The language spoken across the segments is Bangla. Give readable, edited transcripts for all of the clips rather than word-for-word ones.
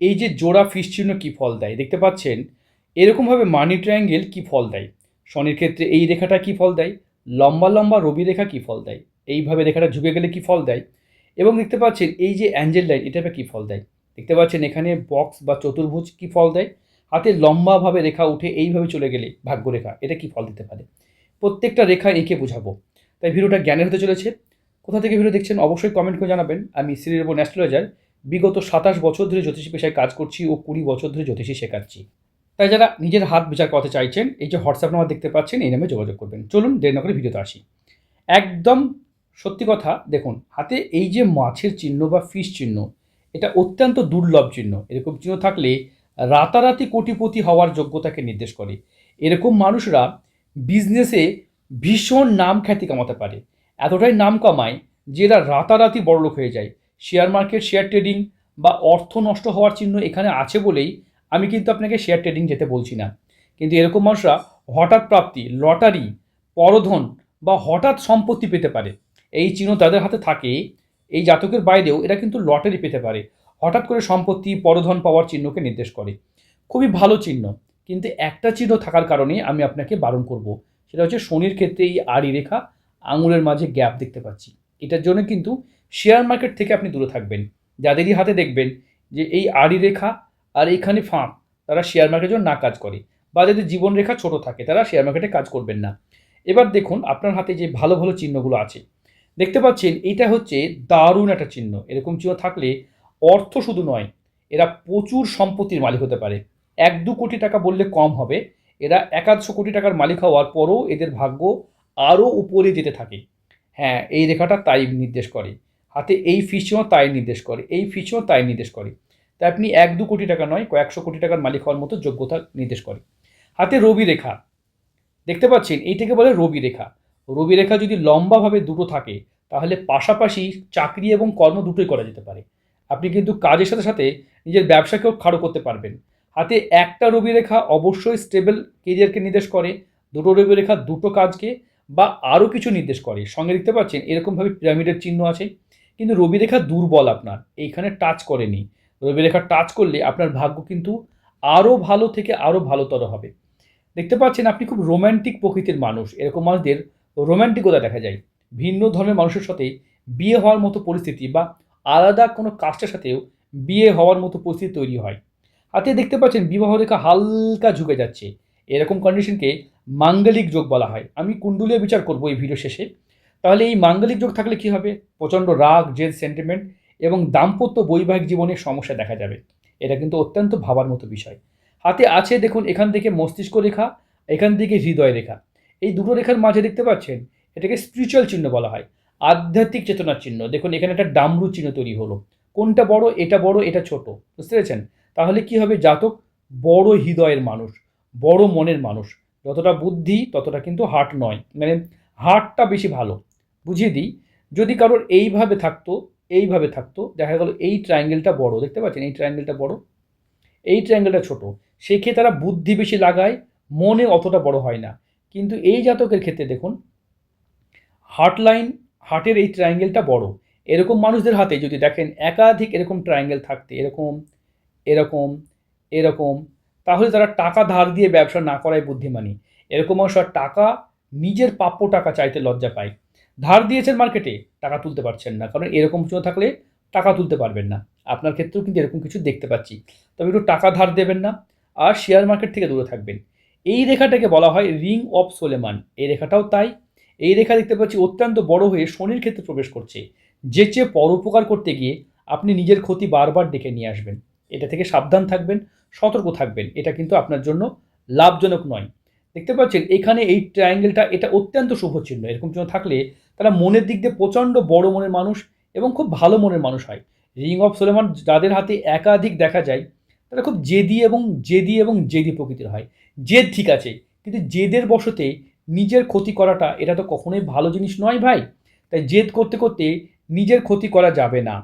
এই যে জোড়া ফিশ চিহ্ন কী ফল দেয় দেখতে পাচ্ছেন, এরকমভাবে মানি ট্রায়াঙ্গেল কী ফল দেয়, শনির ক্ষেত্রে এই রেখাটা কী ফল দেয়, লম্বা লম্বা রবি রেখা কী ফল দেয়, এইভাবে রেখাটা ঝুঁকে গেলে কী ফল দেয়, এবং দেখতে পাচ্ছেন এই যে অ্যাঞ্জেল লাইন এটা কী ফল দেয়। দেখতে পাচ্ছেন এখানে বক্স বা চতুর্ভুজ কী ফল দেয়, হাতে লম্বাভাবে রেখা উঠে এইভাবে চলে গেলে ভাগ্যরেখা এটা কী ফল দিতে পারে। প্রত্যেকটা রেখা এঁকে বোঝাবো। তাই ভিডিওটা জ্ঞানের হতে চলেছে। কোথা থেকে ভিডিও দেখছেন অবশ্যই কমেন্ট করে জানাবেন। আমি শ্রীরূপন অ্যাস্ট্রোলজার, বিগত 27 বছর ধরে জ্যোতিষী পেশায় কাজ করছি ও 20 বছর ধরে জ্যোতিষী শেখাচ্ছি। তাই যারা নিজের হাত বিচার করতে চাইছেন, এই যে হোয়াটসঅ্যাপ নাম্বার দেখতে পাচ্ছেন এই নামে যোগাযোগ করবেন। চলুন দেরি না করে ভিডিওতে আসি। একদম সত্যি কথা, দেখুন হাতে এই যে মাছের চিহ্ন বা ফিশ চিহ্ন, এটা অত্যন্ত দুর্লভ চিহ্ন। এরকম চিহ্ন থাকলে রাতারাতি কোটিপতি হওয়ার যোগ্যতাকে নির্দেশ করে। এরকম মানুষরা বিজনেসে ভীষণ নাম খ্যাতি কামাতে পারে, এতটাই নাম কামায় যে এরা রাতারাতি বড়লোক হয়ে যায়। শেয়ার মার্কেট, শেয়ার ট্রেডিং বা অর্থ নষ্ট হওয়ার চিহ্ন এখানে আছে বলেই আমি কিন্তু আপনাকে শেয়ার ট্রেডিং যেতে বলছি না। কিন্তু এরকম মানুষরা হঠাৎ প্রাপ্তি, লটারি, পরধন বা হঠাৎ সম্পত্তি পেতে পারে। এই চিহ্ন তাদের হাতে থাকে, এই জাতকের বাইরেও এরা কিন্তু লটারি পেতে পারে। হঠাৎ করে সম্পত্তি, পরধন পাওয়ার চিহ্নকে নির্দেশ করে। খুবই ভালো চিহ্ন। কিন্তু একটা চিহ্ন থাকার কারণে আমি আপনাকে বারণ করব, সেটা হচ্ছে শনির ক্ষেত্রে এই আড়ি রেখা, আঙুলের মাঝে গ্যাপ দেখতে পাচ্ছি। এটার জন্য কিন্তু শেয়ার মার্কেট থেকে আপনি দূরে থাকবেন। যাদেরই হাতে দেখবেন যে এই আড়ি রেখা আর এইখানে ফাঁক, তারা শেয়ার মার্কেটের জন্য না কাজ করে, বা যাদের জীবনরেখা ছোট থাকে তারা শেয়ার মার্কেটে কাজ করবেন না। এবার দেখুন আপনার হাতে যে ভালো ভালো চিহ্নগুলো আছে দেখতে পাচ্ছেন, এটা হচ্ছে দারুণ একটা চিহ্ন। এরকম চিহ্ন থাকলে অর্থ শুধু নয়, এরা প্রচুর সম্পত্তির মালিক হতে পারে। 1-2 কোটি টাকা বললে কম হবে। এরা 1-150 কোটি টাকার মালিক হওয়ার পরও এদের ভাগ্য আরও উপরে যেতে থাকে। হ্যাঁ, এই রেখাটা তাই নির্দেশ করে। হাতে এই ফিশ চিহ্ন তাই নির্দেশ করে, এই ফিশ চিহ্ন তাই নির্দেশ করে। তাই আপনি 1-2 কোটি টাকা নয়, কয়েকশো কোটি টাকার মালিক হওয়ার মতো যোগ্যতা নির্দেশ করে। হাতে রবি রেখা দেখতে পাচ্ছেন, এইটাকে বলে রবি রেখা। রবি রেখা যদি লম্বাভাবে দুটো থাকে তাহলে পাশাপাশি চাকরি এবং কর্ম দুটোই করা যেতে পারে। আপনি কিন্তু কাজের সাথে সাথে নিজের ব্যবসাকেও খাড়ো করতে পারবেন। হাতে একটা রবি রেখা অবশ্যই স্টেবল কেরিয়ারকে নির্দেশ করে, দুটো রবি রেখা দুটো কাজকে বা আরও কিছু নির্দেশ করে। সঙ্গে দেখতে পাচ্ছেন এরকমভাবে পিরামিডের চিহ্ন আছে, কিন্তু রবি রেখা দুর্বল, আপনার এইখানে টাচ করেনি। রবি রেখা টাচ করলে আপনার ভাগ্য কিন্তু আরও ভালো থেকে আরও ভালোতর হবে। দেখতে পাচ্ছেন আপনি খুব রোম্যান্টিক প্রকৃতির মানুষ। এরকম মানুষদের রোম্যান্টিকতা দেখা যায়। ভিন্ন ধর্মের মানুষের সাথে বিয়ে হওয়ার মতো পরিস্থিতি বা আলাদা কোনো কাস্টের সাথেও বিয়ে হওয়ার মতো পরিস্থিতি তৈরি হয়। হাতে দেখতে পাচ্ছেন বিবাহ রেখা হালকা ঝুঁকে যাচ্ছে। এরকম কন্ডিশনকে মাঙ্গলিক যোগ বলা হয়। আমি কুণ্ডলীয় বিচার করব এই ভিডিও শেষে। তাহলে এই মাঙ্গলিক যোগ থাকলে কি হবে? প্রচণ্ড রাগ, জেদ, সেন্টিমেন্ট এবং দাম্পত্য বৈবাহিক জীবনে সমস্যা দেখা যাবে। এটা কিন্তু অত্যন্ত ভাবার মতো বিষয়। হাতে আছে দেখুন এখান থেকে মস্তিষ্ক রেখা, এখান থেকে হৃদয় রেখা। এই দুটো রেখার মাঝে দেখতে পাচ্ছেন এটাকে স্পিরিচুয়াল চিহ্ন বলা হয়, আধ্যাত্মিক চেতনার চিহ্ন। দেখুন এখানে একটা ডামরু চিহ্ন তৈরি হলো। কোনটা বড়? এটা বড়, এটা ছোট। বুঝতে পেরেছেন? তাহলে কি হবে? জাতক বড় হৃদয়ের মানুষ, বড় মনের মানুষ। যতটা বুদ্ধি ততটা কিন্তু হার্ট নয়, মানে হার্টটা বেশি ভালো। বুঝিয়ে দিই, যদি কারোর এইভাবে থাকতো, দেখা গেল এই ট্রায়াঙ্গেলটা বড়, দেখতে পাচ্ছেন এই ট্রায়াঙ্গেলটা বড়, এই ট্রায়াঙ্গেলটা ছোট, সেক্ষেত্রে তারা বুদ্ধি বেশি লাগায়, মনে অতটা বড় হয় না। কিন্তু এই জাতকের ক্ষেত্রে দেখুন হার্ট লাইন, হার্টের এই ট্রায়াঙ্গেলটা বড়। এরকম মানুষদের হাতে যদি দেখেন একাধিক এরকম ট্রায়াঙ্গেল থাকতে, এরকম এরকম এরকম, তাহলে তারা টাকা ধার দিয়ে ব্যবসা না করাই বুদ্ধিমানী। এরকম মানুষ আর টাকা, নিজের প্রাপ্য টাকা চাইতে লজ্জা পায়। ধার দিয়েছেন মার্কেটে, টাকা তুলতে পারছেন না, কারণ এরকম কিছু থাকলে টাকা তুলতে পারবেন না। আপনার ক্ষেত্রেও কিন্তু এরকম কিছু দেখতে পাচ্ছি। তবে একটু টাকা ধার দেবেন না, আর শেয়ার মার্কেট থেকে দূরে থাকবেন। এই রেখাটাকে বলা হয় রিং অফ সোলেমান। এই রেখাটাও তাই। এই রেখা দেখতে পাচ্ছি অত্যন্ত বড় হয়ে শনির ক্ষেত্রে প্রবেশ করছে। যে চেয়ে পরোপকার করতে গিয়ে আপনি নিজের ক্ষতি বারবার ডেকে নিয়ে আসবেন। এটা থেকে সাবধান থাকবেন, সতর্ক থাকবেন। এটা কিন্তু আপনার জন্য লাভজনক নয়। দেখতে পাচ্ছেন এখানে এই ট্রায়াঙ্গেলটা, এটা অত্যন্ত শুভ চিহ্ন। এরকম চিহ্ন থাকলে তারা মনের দিক দিয়ে প্রচণ্ড বড় মনের মানুষ এবং খুব ভালো মনের মানুষ হয়। রিং অফ সোলেমান যাদের হাতে একাধিক দেখা যায় তারা খুব জেদি প্রকৃতির হয়। জেদ ঠিক আছে, কিন্তু জেদের বশতে নিজের ক্ষতি করাটা এটা তো কখনোই ভালো জিনিস নয় ভাই। তাই জেদ করতে করতে নিজের ক্ষতি করা যাবে না।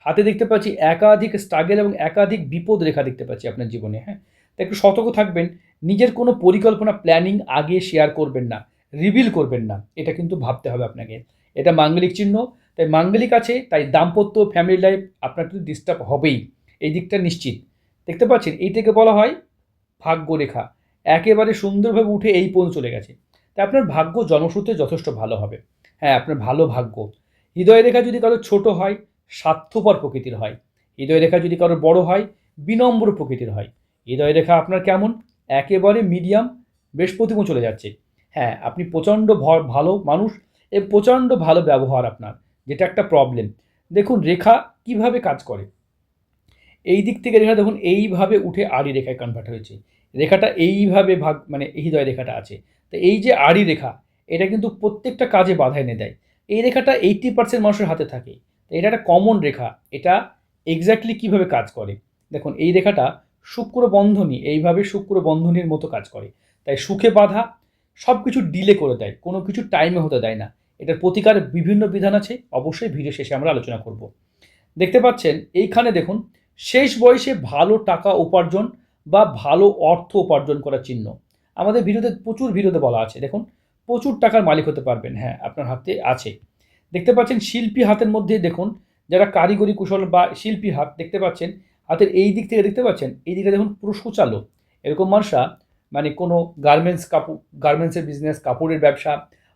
হাতে দেখতে পাচ্ছি একাধিক স্ট্রাগল এবং একাধিক বিপদ রেখা দেখতে পাচ্ছি আপনার জীবনে। হ্যাঁ, তাই একটু সতর্ক থাকবেন। নিজের কোনো পরিকল্পনা, প্ল্যানিং আগে শেয়ার করবেন না, রিভিল করবেন না। এটা কিন্তু ভাবতে হবে আপনাকে। এটা মাঙ্গলিক চিহ্ন, তাই মাঙ্গলিক আছে, তাই দাম্পত্য, ফ্যামিলি লাইফ আপনার কিন্তু ডিস্টার্ব হবেই। এই দিকটা নিশ্চিত। দেখতে পাচ্ছেন এইটাকে বলা হয় ভাগ্যরেখা, একেবারে সুন্দরভাবে উঠে এই পর্যন্ত চলে গেছে। তাই আপনার ভাগ্য জন্মসূত্রে যথেষ্ট ভালো হবে। হ্যাঁ, আপনার ভালো ভাগ্য। হৃদয় রেখা যদি কারো ছোট হয়, স্বার্থপর প্রকৃতির হয়। হৃদয় রেখা যদি কারো বড় হয়, বিনম্র প্রকৃতির হয়। হৃদয় রেখা আপনার কেমন? একেবারে মিডিয়াম, বৃহস্পতিও চলে যাচ্ছে। হ্যাঁ, আপনি প্রচণ্ড ভালো মানুষ এবং প্রচণ্ড ভালো ব্যবহার আপনার, যেটা একটা প্রবলেম। দেখুন রেখা কিভাবে কাজ করে। এই দিক থেকে রেখা দেখুন এইভাবে উঠে আড়ি রেখায় কনভার্ট হয়েছে। রেখাটা এইভাবে মানে এই হৃদয় রেখাটা আছে। তো এই যে আড়ি রেখা, এটা কিন্তু প্রত্যেকটা কাজে বাধা এনে দেয়। এই রেখাটা 80% মানুষের হাতে থাকে। তো এটা একটা কমন রেখা। এটা এক্স্যাক্টলি কীভাবে কাজ করে দেখুন, এই রেখাটা শুক্র বন্ধনী, এইভাবে শুক্র বন্ধনীর মতো কাজ করে। তাই সুখে বাধা, সব কিছু ডিলে করে দেয়, কোনো কিছু টাইমে হতে দেয় না। এটার প্রতিকার বিভিন্ন বিধান আছে, অবশ্যই ভিডিও শেষে আমরা আলোচনা করব। দেখতে পাচ্ছেন এইখানে দেখুন, শেষ বয়সে ভালো টাকা উপার্জন বা ভালো অর্থ উপার্জন করার চিহ্ন। আমাদের ভিডিওতে প্রচুর ভিডিওতে বলা আছে, দেখুন প্রচুর টাকার মালিক হতে পারবেন। হ্যাঁ, আপনার হাতে আছে। দেখতে পাচ্ছেন শিল্পী হাতের মধ্যে দেখুন, যারা কারিগরি কুশল বা শিল্পী হাত দেখতে পাচ্ছেন, হাতের এই দিক থেকে দেখতে পাচ্ছেন, এই দিকে দেখুন পুরো সুচালো। এরকম মানুষরা মানে কোনো গার্মেন্টসের বিজনেস, কাপড়ের ব্যবসা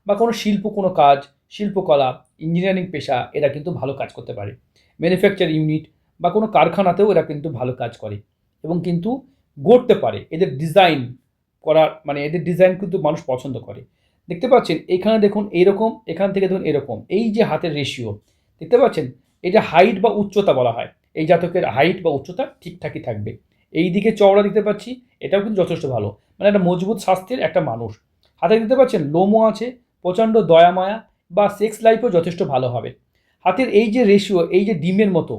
বা কোনো শিল্প, কোনো কাজ, শিল্পকলা, ইঞ্জিনিয়ারিং পেশা, এরা কিন্তু ভালো কাজ করতে পারে। ম্যানুফ্যাকচার ইউনিট বা কোনো কারখানাতেও এরা কিন্তু ভালো কাজ করে এবং কিন্তু গড়তে পারে। এদের ডিজাইন করার মানে এদের ডিজাইন কিন্তু মানুষ পছন্দ করে। দেখতে পাচ্ছেন এখানে দেখুন এইরকম, এখান থেকে দেখুন এরকম, এই যে হাতের রেশিও দেখতে পাচ্ছেন, এটা হাইট বা উচ্চতা বলা হয়। এই জাতকের হাইট বা উচ্চতা ঠিকঠাকই থাকবে। এই দিকে চওড়া দেখতে পাচ্ছি, এটাও কিন্তু যথেষ্ট ভালো, মানে একটা মজবুত স্বাস্থ্যের একটা মানুষ। হাতে দেখতে পাচ্ছেন লোমও আছে, প্রচণ্ড দয়া মায়া বা সেক্স লাইফও যথেষ্ট ভালো হবে। হাতের এই যে রেশিও, এই যে ডিমের মতো,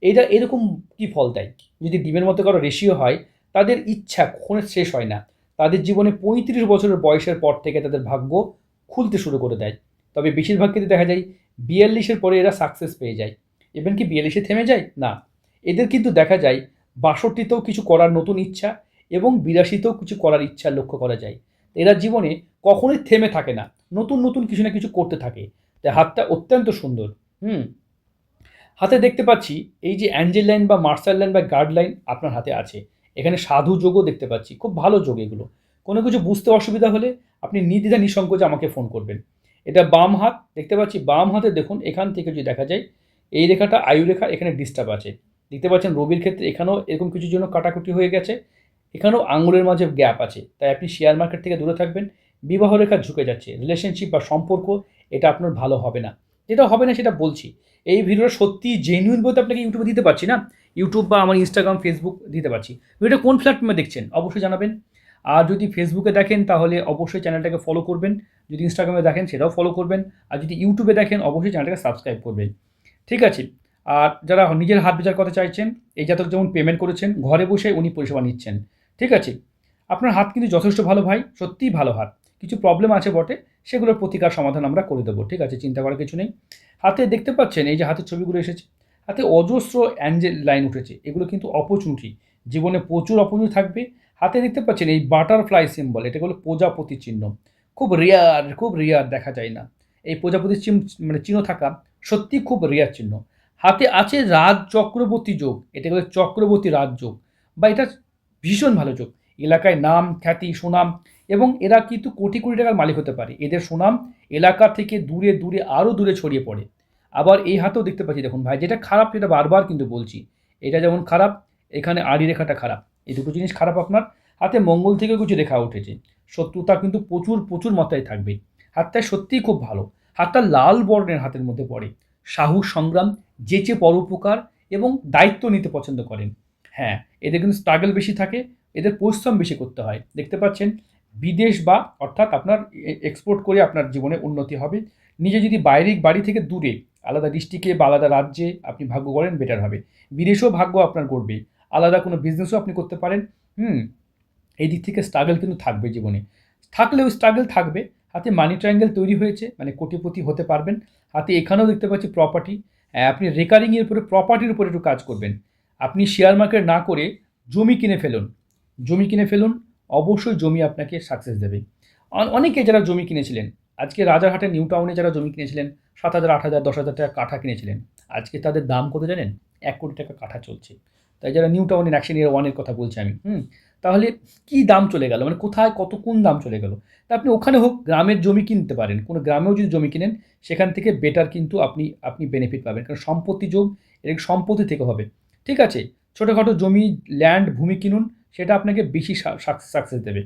এটা এরকম কি ফল দেয়? যদি ডিমের মতো কারো রেশিও হয়, তাদের ইচ্ছা কখনো শেষ হয় না। তাদের জীবনে 35 বছরের বয়সের পর থেকে তাদের ভাগ্য খুলতে শুরু করে দেয়। তবে বেশিরভাগ ক্ষেত্রে দেখা যায় 42-এর পরে এরা সাকসেস পেয়ে যায়। ইভেন কি 42-এ থেমে যায়? না, এদের কিন্তু দেখা যায় 62-তেও কিছু করার নতুন ইচ্ছা এবং 82-তেও কিছু করার ইচ্ছা লক্ষ্য করা যায়। এরা জীবনে কখনোই থেমে থাকে না, নতুন নতুন কিছু না কিছু করতে থাকে। তাই হাতটা অত্যন্ত সুন্দর। হুম, হাতে দেখতে পাচ্ছি এই যে অ্যাঞ্জেল লাইন বা মার্শাল লাইন বা গার্ড লাইন আপনার হাতে আছে। এখানে সাধু যোগও দেখতে পাচ্ছি, খুব ভালো যোগ এগুলো। কোনো কিছু বুঝতে অসুবিধা হলে আপনি নির্দ্বিধা নিঃসংকোচে আমাকে ফোন করবেন। এটা বাম হাত দেখতে পাচ্ছি, বাম হাতে দেখুন এখান থেকে যদি দেখা যায়, এই রেখাটা আয়ু রেখা, এখানে ডিস্টার্ব আছে। দেখতে পাচ্ছেন রবির ক্ষেত্রে এখানেও এরকম কিছুর জন্য কাটাকুটি হয়ে গেছে, এখানেও আঙুলের মাঝে গ্যাপ আছে। তাই আপনি শেয়ার মার্কেট থেকে দূরে থাকবেন। বিবাহ রেখা ঝুঁকে যাচ্ছে, রিলেশনশিপ বা সম্পর্ক এটা আপনার ভালো হবে না। যেটা হবে না সেটা বলছি। এই ভিডিওটা সত্যি জেনুইন বলতে আপনাকে ইউটিউবে দিতে পারছি না, ইউটিউব বা আমার ইনস্টাগ্রাম, ফেসবুক দিতে পারছি। ভিডিওটা কোন প্ল্যাটফর্মে দেখছেন অবশ্যই জানাবেন। আর যদি ফেসবুকে দেখেন তাহলে অবশ্যই চ্যানেলটাকে ফলো করবেন, যদি ইনস্টাগ্রামে দেখেন সেটাও ফলো করবেন, আর যদি ইউটিউবে দেখেন অবশ্যই চ্যানেলটাকে সাবস্ক্রাইব করবেন। ঠিক আছে? আর যারা নিজের হাত বিচার করতে চাইছেন, এই জাতক যেমন পেমেন্ট করেছেন, ঘরে বসে উনি পরিষেবা নিচ্ছেন। ঠিক আছে? আপনার হাত কিন্তু যথেষ্ট ভালো ভাই, সত্যিই ভালো হাত। কিছু প্রবলেম আছে বটে, সেগুলোর প্রতিকার সমাধান আমরা করে দেবো। ঠিক আছে? চিন্তা করার কিছু নেই। হাতে দেখতে পাচ্ছেন এই যে হাতের ছবিগুলো এসেছে, হাতে অজস্র অ্যাঞ্জেল লাইন উঠেছে, এগুলো কিন্তু অপরচুনিটি। জীবনে প্রচুর অপরচুনিটি থাকবে। হাতে দেখতে পাচ্ছেন এই বাটারফ্লাই সিম্বল, এটা হলো প্রজাপতির চিহ্ন। খুব রেয়ার, খুব রেয়ার, দেখা যায় না। এই প্রজাপতির মানে চিহ্ন থাকা সত্যিই খুব রেয়ার চিহ্ন। হাতে আছে রাজ চক্রবর্তী যোগ, এটা হলো চক্রবর্তী রাজযোগ, বা এটা ভীষণ ভালো যোগ। এলাকায় নাম, খ্যাতি, সুনাম, এবং এরা কিন্তু কোটি কোটি টাকার মালিক হতে পারে। এদের সুনাম এলাকা থেকে দূরে দূরে আরও দূরে ছড়িয়ে পড়ে। আবার এই হাতেও দেখতে পাচ্ছি দেখুন ভাই, যেটা খারাপ সেটা বারবার কিন্তু বলছি। এটা যেমন খারাপ, এখানে আড়ি রেখাটা খারাপ, এই দুটো জিনিস খারাপ আপনার। হাতে মঙ্গল থেকেও কিছু রেখা উঠেছে, শত্রুতা কিন্তু প্রচুর প্রচুর মাত্রায় থাকবে। হাতটা সত্যিই খুব ভালো। হাতটা লাল বর্ণের হাতের মধ্যে পড়ে। সাহস, সংগ্রাম, যেচে পরোপকার এবং দায়িত্ব নিতে পছন্দ করেন। হ্যাঁ, এদের কিন্তু স্ট্রাগল বেশি থাকে, এদের পরিশ্রম বেশি করতে হয়। দেখতে পাচ্ছেন বিদেশ বা অর্থাৎ আপনার এক্সপোর্ট করে আপনার জীবনে উন্নতি হবে। নিজে যদি বাইরে বাড়ি থেকে দূরে আলাদা ডিস্ট্রিক্টে বা আলাদা রাজ্যে আপনি ভাগ্য গড়েন, বেটার হবে। বিদেশেও ভাগ্য আপনার গড়বে, আলাদা কোনো বিজনেসও আপনি করতে পারেন। হুম, এই দিক থেকে স্ট্রাগল কিন্তু থাকবে জীবনে, থাকলেও স্ট্রাগল থাকবে। হাতে মানি ট্রায়াঙ্গেল তৈরি হয়েছে, মানে কোটিপতি হতে পারবেন। হাতে এখানেও দেখতে পাচ্ছি প্রপার্টি। আপনি রেকারিংয়ের উপরে, প্রপার্টির উপরে একটু কাজ করবেন। আপনি শেয়ার মার্কেট না করে জমি কিনে ফেলুন, জমি কিনে ফেলুন, অবশ্যই জমি আপনাকে সাকসেস দেবে। অনেকে যারা জমি কিনেছিলেন, আজকে রাজারহাটে নিউ টাউনে যারা জমি কিনেছিলেন 7,000, 8,000, 10,000 টাকা কাঠা কিনেছিলেন, আজকে তাদের দাম কত জানেন? 1 কোটি টাকা কাঠা চলছে। তাই যারা নিউ টাউনের অ্যাকশন ইয়ার 1 এর কথা বলছি আমি। তাহলে কি দাম চলে গেল? মানে কোথায় কত কোন দাম চলে গেল? তা আপনি ওখানে হোক গ্রামের জমি কিনতে পারেন। কোনো গ্রামেও যদি জমি কিনেন সেখান থেকে বেটার কিন্তু আপনি বেনিফিট পাবেন। কারণ সম্পত্তি যোগ এটা সম্পত্তি থেকে হবে। ঠিক আছে? ছোটখাটো জমি, ল্যান্ড, ভূমি কিনুন, সেটা আপনাকে বেশি সাকসেস দেবে।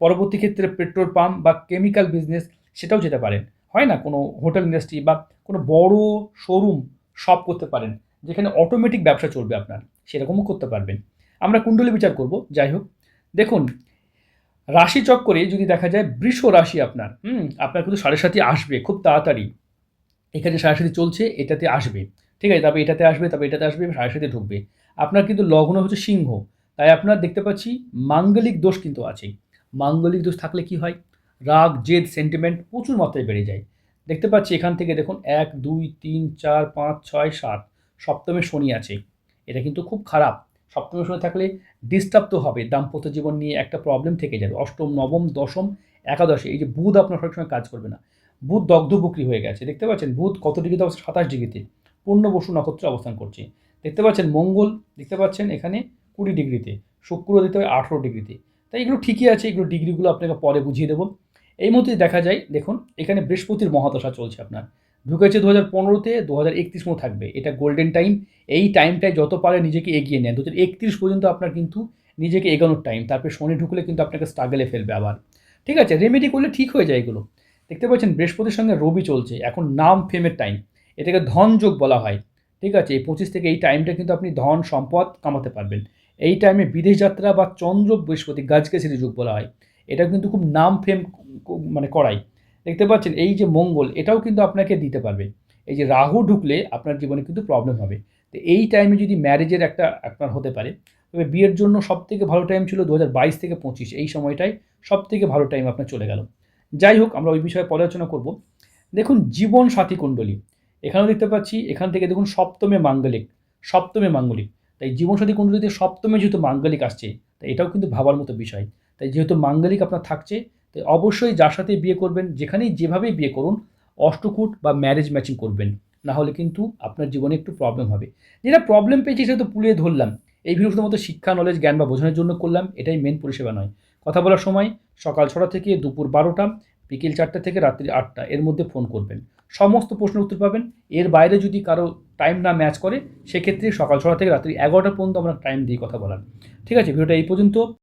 পরবর্তী ক্ষেত্রে পেট্রোল পাম্প বা কেমিক্যাল বিজনেস সেটাও যেতে পারেন। হয় না? কোনো হোটেল ইন্ডাস্ট্রি বা কোনো বড় শোরুম শপ করতে পারেন, যেখানে অটোমেটিক ব্যবসা চলবে আপনার। সেরকমও করতে পারবেন। আমরা কুণ্ডলী বিচার করব। যাই হোক, দেখুন রাশিচক্রে যদি দেখা যায় বৃষ রাশি আপনার, আপনার কিন্তু 7.5 আসবে খুব তাড়াতাড়ি। এখানে 7.5 চলছে, এটাতে আসবে। ঠিক আছে? তারপরে এটাতে আসবে, তারপরে এটাতে আসবে, 7.5 ঢুকবে। আপনার কিন্তু লগ্ন হচ্ছে সিংহ। তাই আপনার দেখতে পাচ্ছি মাঙ্গলিক দোষ কিন্তু আছেই। মাঙ্গলিক দোষ থাকলে কি হয়? রাগ, জেদ, সেন্টিমেন্ট প্রচুর মাত্রায় বেড়ে যায়। দেখতে পাচ্ছি এখান থেকে দেখুন 1, 2, 3, 4, 5, 6, 7 সপ্তমে শনি আছে। এটা কিন্তু খুব খারাপ। সপ্তমে শনি থাকলে ডিস্টার্ব তো হবে। দাম্পত্য জীবন নিয়ে একটা প্রবলেম থেকে যাবে। অষ্টম, নবম, দশম, একাদশে এই যে বুধ আপনার সবসময় কাজ করবে না। বুধ দগ্ধবক্রী হয়ে গেছে। দেখতে পাচ্ছেন বুধ কত ডিগ্রিতে অবস্থান? 27 ডিগ্রিতে। পূর্ণ বসু নক্ষত্রে অবস্থান করছে। দেখতে পাচ্ছেন মঙ্গল, দেখতে পাচ্ছেন এখানে 20 ডিগ্রিতে। শুক্র দেখতে পাই 18 ডিগ্রিতে। তাই এগুলো ঠিকই আছে, এগুলো ডিগ্রিগুলো আপনাকে পরে বুঝিয়ে দেবো। এই মধ্যে দেখা যায় দেখুন এখানে বৃহস্পতির মহাদশা চলছে আপনার। ঢুকেছে 2015-তে, 2031 মতো থাকবে। এটা গোল্ডেন টাইম। এই টাইমটায় যত পারে নিজেকে এগিয়ে নেন। 2031 পর্যন্ত আপনার কিন্তু নিজেকে এগোনোর টাইম। তারপরে শনি ঢুকলে কিন্তু আপনাকে স্ট্রাগলে ফেলবে আবার। ঠিক আছে? রেমেডি করলে ঠিক হয়ে যায় এগুলো। দেখতে পাচ্ছেন বৃহস্পতির সঙ্গে রবি চলছে। এখন নাম ফেমের টাইম। এটাকে ধন যোগ বলা হয়। ঠিক আছে? এই 25 থেকে এই টাইমটা কিন্তু আপনি ধন সম্পদ কামাতে পারবেন। এই টাইমে বিদেশ যাত্রা বা চন্দ্র বৃহস্পতি গাজকেসরি যুগ বলা হয়। এটা কিন্তু খুব নাম ফেম মানে করায়। দেখতে পাচ্ছেন এই যে মঙ্গল এটাও কিন্তু আপনাকে দিতে পারবে। এই যে রাহু ঢুকলে আপনার জীবনে কিন্তু প্রবলেম হবে। তো এই টাইমে যদি ম্যারেজের একটা আপনার হতে পারে, তবে বিয়ের জন্য সবথেকে ভালো টাইম ছিল 2022 থেকে 25। এই সময়টাই সবথেকে ভালো টাইম আপনার চলে গেল। যাই হোক, আমরা ওই বিষয়ে পরে আলোচনা করব। দেখুন জীবন সাথী কুণ্ডলী। এখানেও দেখতে পাচ্ছি এখান থেকে দেখুন সপ্তমে মাঙ্গলিক। সপ্তমে মাঙ্গলিক। তাই জীবনসাথী কুণ্ডলীতে সপ্তমে যেহেতু মাঙ্গলিক আসছে, তাই এটাও কিন্তু ভাবার মতো বিষয়। তাই যেহেতু মাঙ্গলিক আপনার থাকছে, তাই অবশ্যই যার সাথে বিয়ে করবেন, যেখানেই যেভাবেই বিয়ে করুন, অষ্টকূট বা ম্যারেজ ম্যাচিং করবেন। না হলে কিন্তু আপনার জীবনে একটু প্রবলেম হবে। যেটা প্রবলেম পেয়েছি সেটা তো পুড়িয়ে ধরলাম। এই ভিডিও শুধুমাত্র শিক্ষা, নলেজ, জ্ঞান বা বোঝানোর জন্য করলাম। এটাই মেন পরিষেবা নয়। কথা বলার সময় সকাল 6টা থেকে দুপুর 12টা, বিকেল 4টা থেকে রাত্রি 8টা এর মধ্যে ফোন করবেন। সমস্ত প্রশ্নের উত্তর পাবেন। এর বাইরে যদি কারো টাইম না ম্যাচ করে, সেক্ষেত্রে সকাল 6টা থেকে রাত্রি 11টা পর্যন্ত আমরা টাইম দিই কথা বলার। ঠিক আছে? ভিডিওটা এই পর্যন্ত।